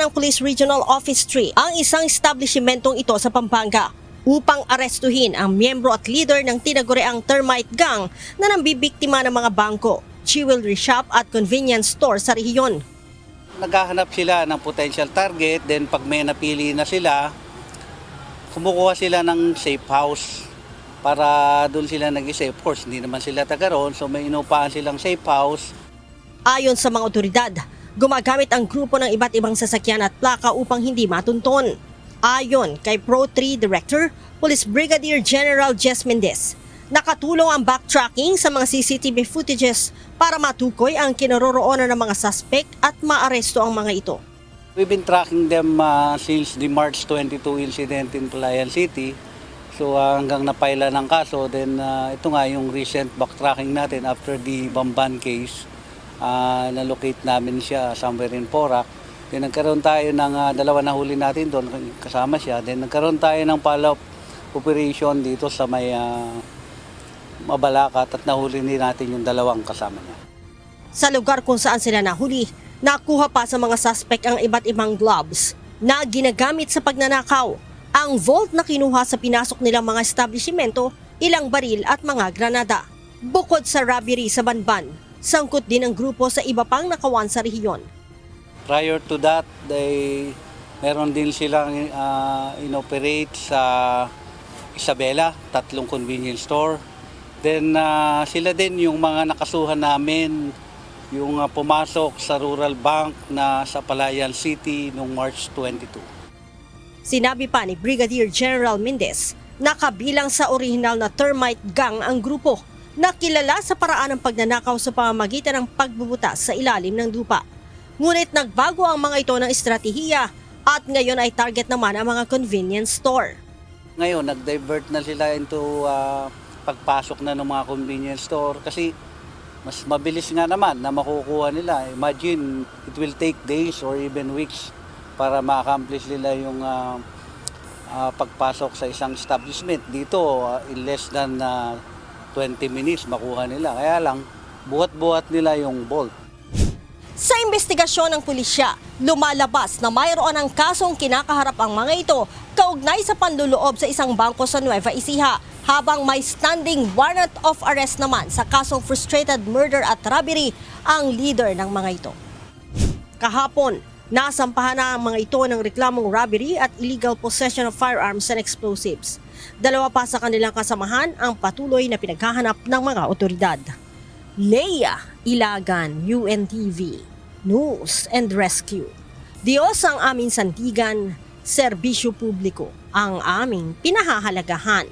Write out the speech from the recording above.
ng Police Regional Office 3 ang isang establishmentong ito sa Pampanga upang arestuhin ang miyembro at leader ng tinaguriang termite gang na nambibiktima ng mga bangko, jewelry shop at convenience store sa rehiyon. Naghahanap sila ng potential target, then pag may napili na sila, kumukuha sila ng safe house para doon sila nag-i-safe. Of course, hindi naman sila taga roon, so may inupahan silang safe house. Ayon sa mga otoridad, gumagamit ang grupo ng iba't ibang sasakyan at plaka upang hindi matunton. Ayon kay Pro 3 Director, Police Brigadier General Jess Mendez, nakatulong ang backtracking sa mga CCTV footages para matukoy ang kinaroroonan ng mga suspect at maaresto ang mga ito. We've been tracking them since the March 22 incident in Palayan City. So hanggang napaila ng kaso, then ito nga yung recent backtracking natin after the Bamban case. Na-locate namin siya somewhere in Porac. Then nagkaroon tayo ng dalawa na huli natin doon, kasama siya. Then nagkaroon tayo ng follow-up operation dito sa may Mabalacat at nahuli din natin yung dalawang kasama niya. Sa lugar kung saan sila nahuli, nakuha pa sa mga suspect ang iba't ibang gloves na ginagamit sa pagnanakaw. Ang vault na kinuha sa pinasok nilang mga establishmento, ilang baril at mga granada. Bukod sa robbery sa Banban, sangkot din ang grupo sa iba pang nakawan sa rehiyon. Prior to that, meron din silang inoperate sa Isabela, 3 convenience store. Then sila din yung mga nakasuhan namin, yung pumasok sa Rural Bank na sa Palayan City noong March 22. Sinabi pa ni Brigadier General Mendez na kabilang sa orihinal na termite gang ang grupo na kilala sa paraan ng pagnanakaw sa pamamagitan ng pagbubutas sa ilalim ng lupa. Ngunit nagbago ang mga ito ng estratehiya at ngayon ay target naman ang mga convenience store. Ngayon, nag-divert na sila into pagpasok na ng mga convenience store kasi mas mabilis nga naman na makukuha nila. Imagine, it will take days or even weeks para ma-accomplish nila yung pagpasok sa isang establishment. Dito, in less than 20 minutes makuha nila. Kaya lang, buhat-buhat nila yung bolt. Sa investigasyon ng pulisya, lumalabas na mayroon ng kasong kinakaharap ang mga ito kaugnay sa panluloob sa isang bangko sa Nueva Ecija, habang may standing warrant of arrest naman sa kasong frustrated murder at robbery ang leader ng mga ito. Kahapon, nasampahan na ang mga ito ng reklamong robbery at illegal possession of firearms and explosives. Dalawa pa sa kanilang kasamahan ang patuloy na pinaghahanap ng mga otoridad. Leia Ilagan, UNTV, News and Rescue. Diyos ang aming sandigan, serbisyo publiko ang aming pinahahalagahan.